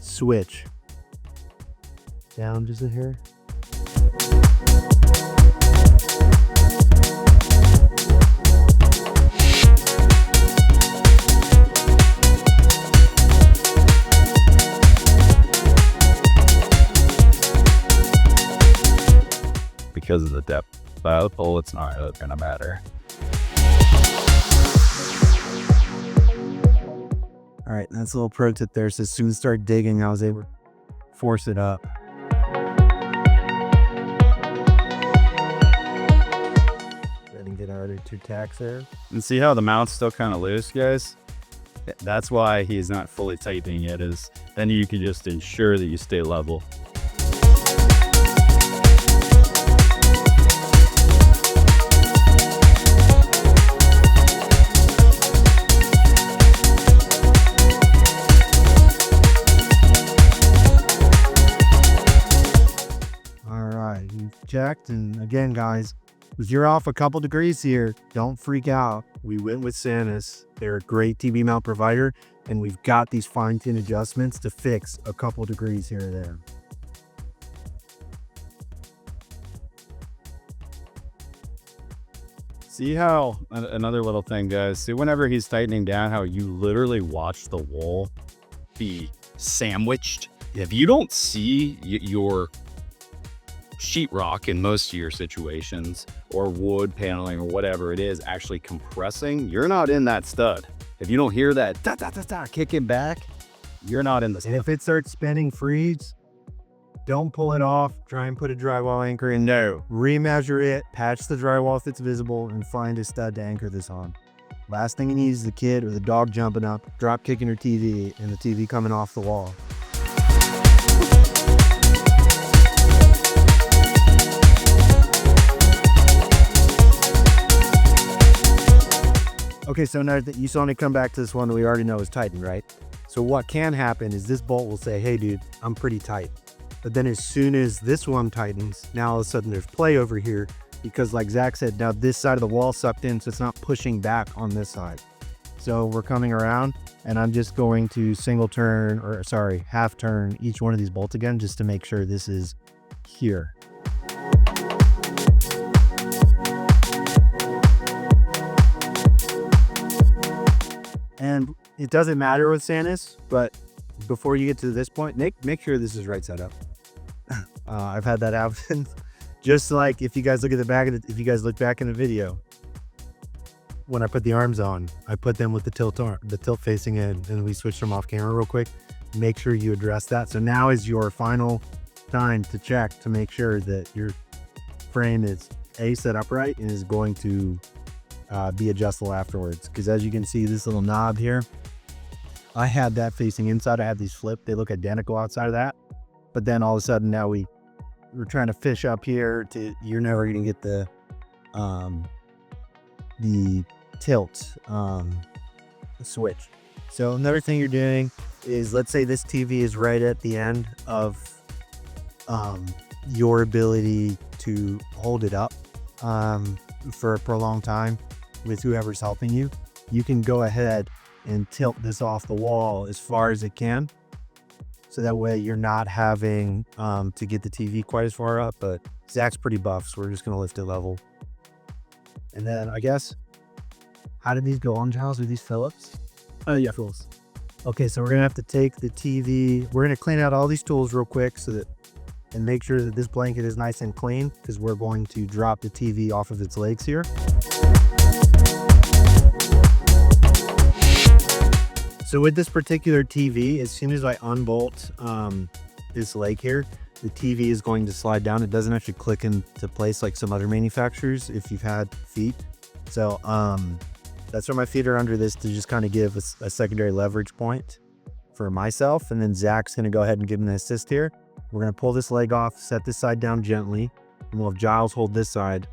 switch down just a hair. Because of the depth of the pole, it's not really gonna matter. All right, that's a little pro tip there. So as soon as I started digging, I was able to force it up. Then get our other two tacks there. And see how the mount's still kind of loose, guys? That's why he's not fully tightening it, is then you can just ensure that you stay level. Checked, and again, guys, if you're off a couple degrees here, don't freak out. We went with Sanus. They're a great TV mount provider, and we've got these fine-tuned adjustments to fix a couple degrees here or there. See how, another little thing, guys, see whenever he's tightening down, how you literally watch the wall be sandwiched. If you don't see your sheetrock in most of your situations, or wood paneling or whatever it is, actually compressing, you're not in that stud. If you don't hear that da, da, da, da, kicking back, you're not in the stud. And if it starts spinning freeze, don't pull it off. Try and put a drywall anchor in. No. Remeasure it, patch the drywall if it's visible, and find a stud to anchor this on. Last thing you need is the kid or the dog jumping up, drop kicking your TV, and the TV coming off the wall. Okay, so now that you saw me come back to this one that we already know is tightened, right? So what can happen is this bolt will say, hey dude, I'm pretty tight. But then as soon as this one tightens, now all of a sudden there's play over here, because like Zach said, now this side of the wall sucked in, so it's not pushing back on this side. So we're coming around, and I'm just going to half turn each one of these bolts again, just to make sure this is here. And it doesn't matter with Sanus, but before you get to this point, make sure this is right side up. I've had that happen. Just like if you guys look at the back of if you guys look back in the video, when I put the arms on, I put them with the tilt facing in, and we switched them off camera real quick. Make sure you address that. So now is your final time to check to make sure that your frame is set upright and is going to be adjustable afterwards. Because as you can see, this little knob here, I had that facing inside. I had these flipped. They look identical outside of that. But then all of a sudden now we're trying to fish up here you're never going to get the tilt switch. So another thing you're doing is, let's say this TV is right at the end of your ability to hold it up for a prolonged time with whoever's helping you. You can go ahead and tilt this off the wall as far as it can. So that way you're not having to get the TV quite as far up, but Zach's pretty buff, so we're just gonna lift it level. And then I guess, how did these go on, Giles? Are these Phillips? Yeah, Phillips. Okay, so we're gonna have to take the TV. We're gonna clean out all these tools real quick and make sure that this blanket is nice and clean, because we're going to drop the TV off of its legs here. So with this particular TV, as soon as I unbolt this leg here, the TV is going to slide down. It doesn't actually click into place like some other manufacturers if you've had feet. So that's why my feet are under this, to just kind of give a secondary leverage point for myself. And then Zach's going to go ahead and give him the assist here. We're going to pull this leg off, set this side down gently, and we'll have Giles hold this side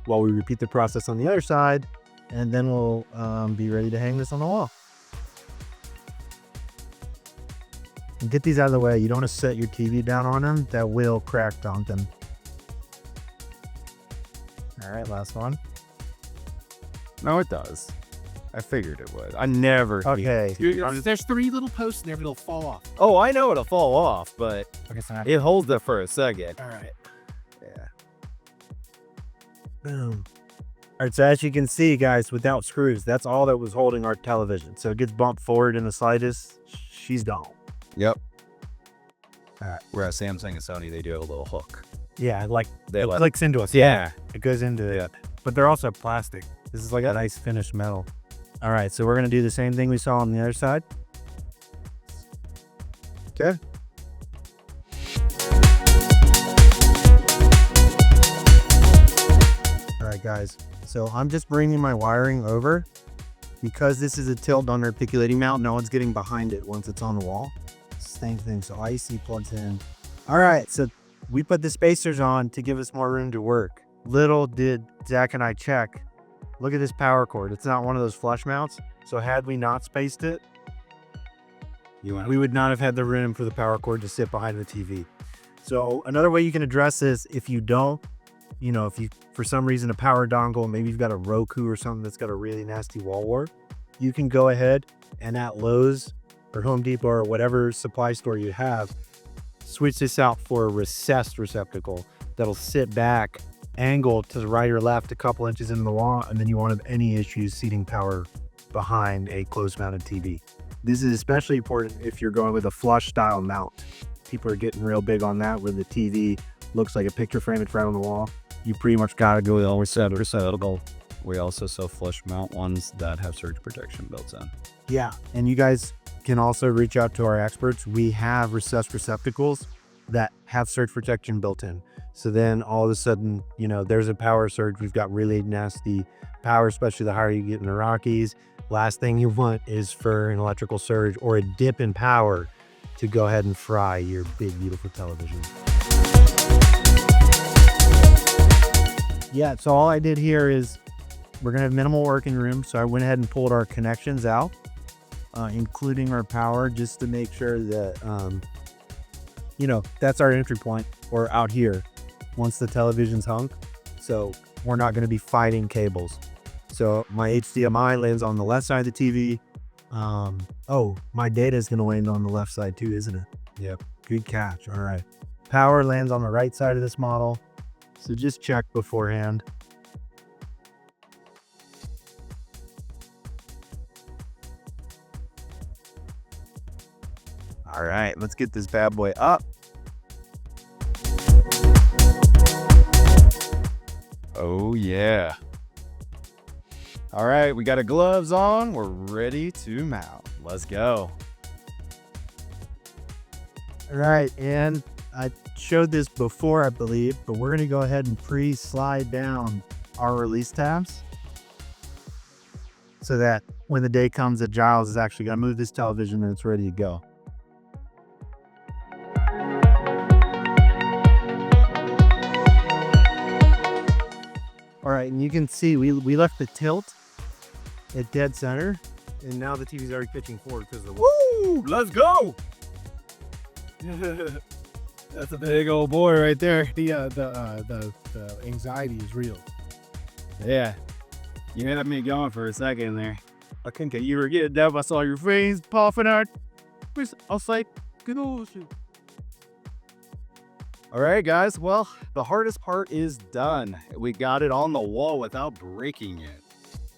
while we repeat the process on the other side. And then we'll be ready to hang this on the wall. And get these out of the way. You don't want to set your TV down on them. That will crack on them. All right, last one. No, it does. I figured it would. I never. Okay. There's 3 little posts in there, it'll fall off. Oh, I know it'll fall off, but Okay, so it holds it for a second. all right. Yeah. Boom. All right, so as you can see, guys, without screws, that's all that was holding our television. So it gets bumped forward in the slightest, she's gone. Yep. All right. Whereas Samsung and Sony, they do have a little hook. Yeah, like They it let- clicks into us. Yeah. It goes into it. But they're also plastic. This is like a nice finished metal. All right, so we're going to do the same thing we saw on the other side. Okay. All right, guys. So I'm just bringing my wiring over. Because this is a tilt on articulating mount, no one's getting behind it once it's on the wall. Same thing, so IC plugs in. All right, so we put the spacers on to give us more room to work. Little did Zach and I check. Look at this power cord. It's not one of those flush mounts. So had we not spaced it, we would not have had the room for the power cord to sit behind the TV. So another way you can address this, if you don't, if you, for some reason, a power dongle, maybe you've got a Roku or something that's got a really nasty wall wart, you can go ahead and at Lowe's or Home Depot or whatever supply store you have, switch this out for a recessed receptacle that'll sit back, angled to the right or left a couple inches into the wall, and then you won't have any issues seating power behind a close mounted TV. This is especially important if you're going with a flush style mount. People are getting real big on that, where the TV looks like a picture frame in front on the wall. You pretty much gotta go with all receptacle. We also sell flush mount ones that have surge protection built in. Yeah, and you guys can also reach out to our experts. We have recessed receptacles that have surge protection built in. So then all of a sudden, there's a power surge. We've got really nasty power, especially the higher you get in the Rockies. Last thing you want is for an electrical surge or a dip in power to go ahead and fry your big, beautiful television. Yeah, so all I did here is we're gonna have minimal working room. So I went ahead and pulled our connections out, including our power, just to make sure that, that's our entry point, or out here once the television's hung. So we're not gonna be fighting cables. So my HDMI lands on the left side of the TV. My data is gonna land on the left side too, isn't it? Yep, good catch. All right. Power lands on the right side of this model. So just check beforehand. All right, let's get this bad boy up. Oh yeah. All right, we got our gloves on. We're ready to mount. Let's go. All right, and I showed this before, I believe, but we're gonna go ahead and pre-slide down our release tabs so that when the day comes that Giles is actually gonna move this television and it's ready to go. All right, and you can see we left the tilt at dead center, and now the TV's already pitching forward because of the Woo! Let's go. That's a big old boy right there. The anxiety is real. Yeah. You had me going for a second there. I couldn't get you were getting up. I saw your face puffing out. I was like, good old shit. All right, guys. Well, the hardest part is done. We got it on the wall without breaking it.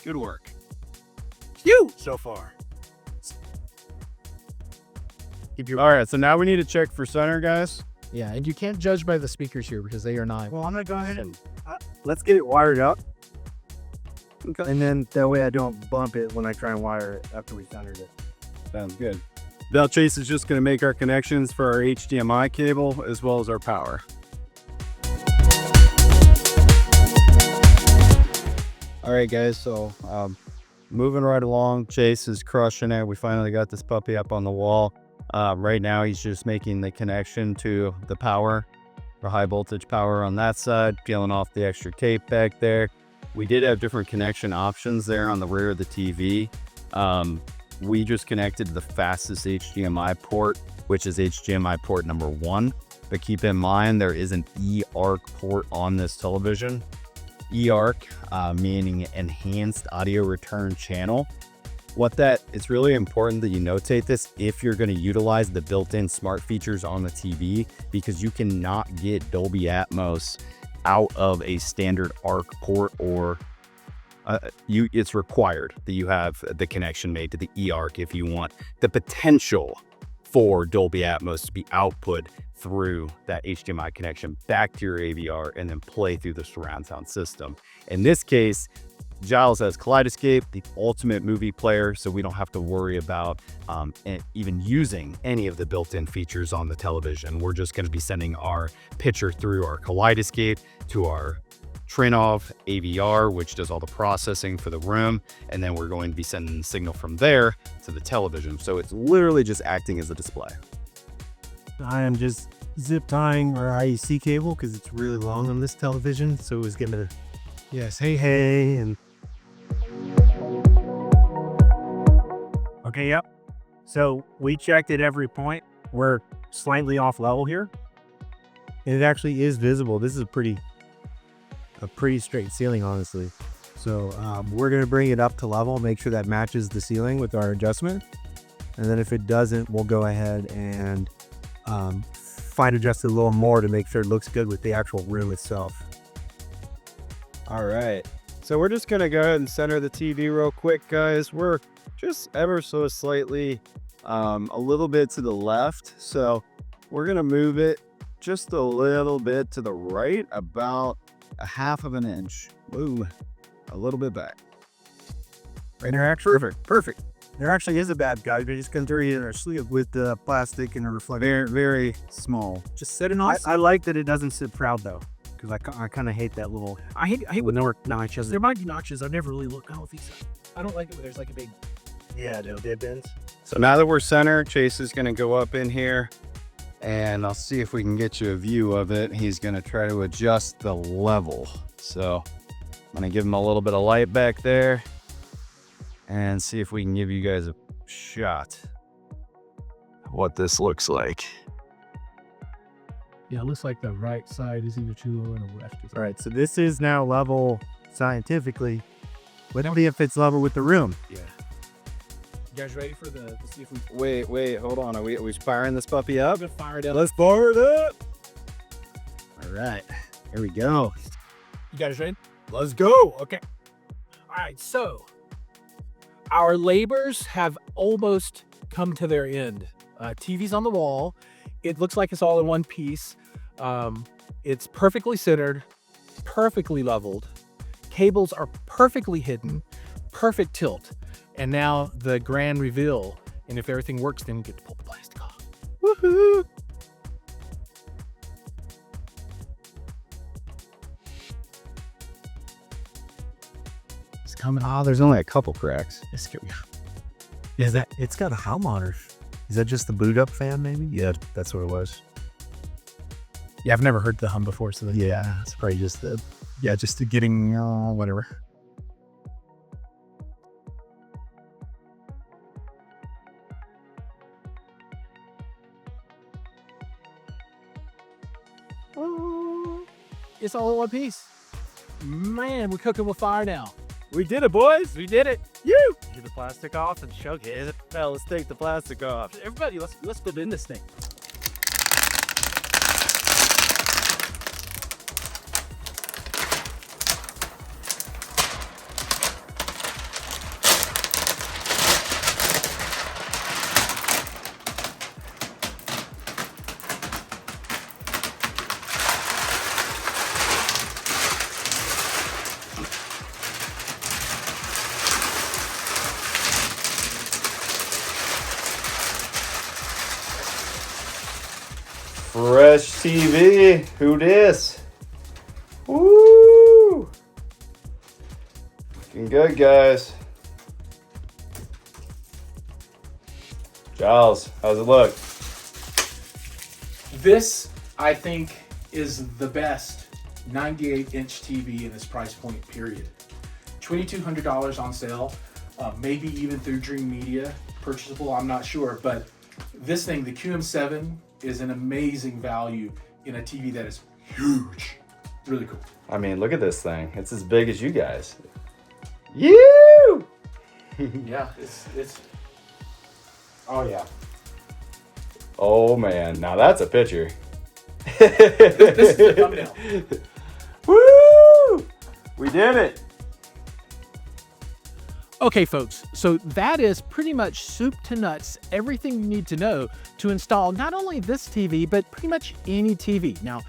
Good work. Phew, so far. All right, so now we need to check for center, guys. Yeah, and you can't judge by the speakers here because they are not. Well, I'm gonna go ahead and let's get it wired up. Okay. And then that way I don't bump it when I try and wire it after we centered it. Sounds good. Bell Chase is just going to make our connections for our HDMI cable as well as our power. All right, guys, so moving right along. Chase is crushing it. We finally got this puppy up on the wall. Right now, he's just making the connection to the power, for high voltage power on that side, peeling off the extra tape back there. We did have different connection options there on the rear of the TV. We just connected to the fastest HDMI port, which is HDMI port number 1. But keep in mind, there is an eARC port on this television. eARC, meaning Enhanced Audio Return Channel. It's really important that you notate this if you're going to utilize the built-in smart features on the TV, because you cannot get Dolby Atmos out of a standard ARC port, or it's required that you have the connection made to the eARC if you want the potential for Dolby Atmos to be output through that HDMI connection back to your AVR and then play through the surround sound system. In this case, Giles has Kaleidoscape, the ultimate movie player, so we don't have to worry about even using any of the built-in features on the television. We're just going to be sending our picture through our Kaleidoscape to our Trinov AVR, which does all the processing for the room, and then we're going to be sending the signal from there to the television. So it's literally just acting as a display. I am just zip tying our IEC cable because it's really long on this television, so it's gonna hey and okay, yep. So we checked at every point. We're slightly off level here, and it actually is visible. This is a pretty straight ceiling, honestly. So we're gonna bring it up to level, make sure that matches the ceiling with our adjustment, and then if it doesn't, we'll go ahead and fine adjust it a little more to make sure it looks good with the actual room itself. All right, so we're just gonna go ahead and center the TV real quick, guys. We're just ever so slightly a little bit to the left, so we're gonna move it just a little bit to the right, about a 1/2 of an inch. Ooh, a little bit back. Right there, actually Perfect. there actually is a bad guy. We're just gonna throw it in our sleeve with the plastic and a reflector. Very, very small. Just sitting on. I like that it doesn't sit proud though, because I kind of hate that little. I hate when there were notches. there might be notches. I've never really looked. I don't like it when there's like a big. Yeah, no dip ins. So now that we're center, Chase is gonna go up in here, and I'll see if we can get you a view of it. He's gonna try to adjust the level. So I'm gonna give him a little bit of light back there and see if we can give you guys a shot of what this looks like. Yeah, it looks like the right side is either too low or the left is. All right, so this is now level scientifically. Let's see if it's level with the room. Yeah. You guys ready for to see if we Wait, hold on. Are we firing this puppy up? can fire it up? Let's fire it up. All right, here we go. You guys ready? Let's go. Okay. All right, so our labors have almost come to their end. TV's on the wall. It looks like it's all in one piece. It's perfectly centered, perfectly leveled. Cables are perfectly hidden, perfect tilt. And now the grand reveal. And if everything works, then we get to pull the plastic off. Woohoo! It's coming. Oh, there's only a couple cracks. Yeah, it's got a hum monitor. Is that just the boot up fan, maybe? Yeah, that's what it was. Yeah, I've never heard the hum before, so Yeah, it's probably just just the getting whatever. it's all in one piece. Man, we're cooking with fire now. We did it, boys. We did it. Get the plastic off and showcase it. Well, let's take the plastic off. Everybody, let's put in this thing. Fresh TV. Who dis? Woo! Looking good, guys. Giles, how's it look? This, I think, is the best 98-inch TV in this price point, period. $2,200 on sale, maybe even through Dreamedia, purchasable, I'm not sure, but this thing, the QM7, is an amazing value in a TV that is huge. Really cool. I mean, look at this thing. It's as big as you guys. You! Yeah, it's. Oh yeah. Oh man, now that's a picture. This is the thumbnail. Woo! We did it. Okay, folks, so that is pretty much soup to nuts, everything you need to know to install not only this TV, but pretty much any TV. Now,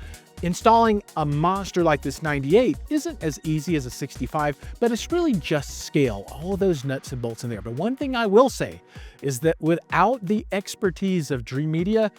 installing a monster like this 98 isn't as easy as a 65, but it's really just scale, all of those nuts and bolts in there. But one thing I will say is that without the expertise of Dreamedia,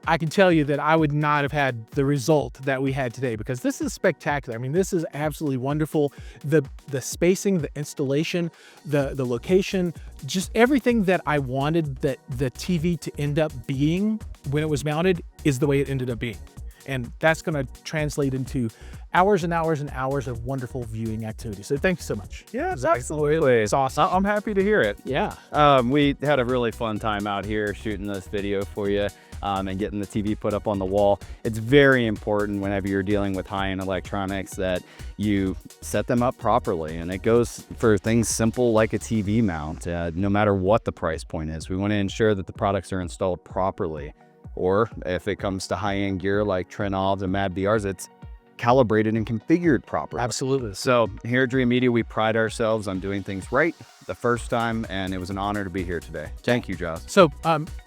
I can tell you that I would not have had the result that we had today, because this is spectacular. I mean, this is absolutely wonderful. The spacing, the installation, the location, just everything that I wanted that the TV to end up being when it was mounted is the way it ended up being. And that's going to translate into hours and hours and hours of wonderful viewing activity. So thank you so much. Yeah, absolutely. It's awesome. I'm happy to hear it. Yeah. We had a really fun time out here shooting this video for you and getting the TV put up on the wall. It's very important whenever you're dealing with high-end electronics that you set them up properly. And it goes for things simple like a TV mount, no matter what the price point is. We want to ensure that the products are installed properly. Or if it comes to high-end gear like Trenovs and MadVRs, it's calibrated and configured properly. Absolutely. So here at Dreamedia, we pride ourselves on doing things right the first time, and it was an honor to be here today. Thank you, Josh. So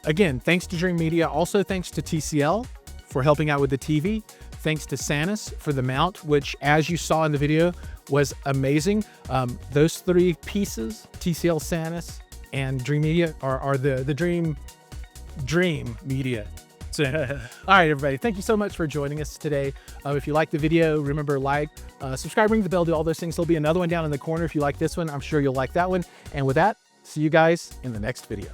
again, thanks to Dreamedia. Also thanks to TCL for helping out with the TV. Thanks to Sanus for the mount, which, as you saw in the video, was amazing. Those three pieces, TCL, Sanus, and Dreamedia, are the Dream Media. So, all right, everybody, thank you so much for joining us today. If you like the video, remember, subscribe, ring the bell, do all those things. There'll be another one down in the corner. If you like this one, I'm sure you'll like that one. And with that, see you guys in the next video.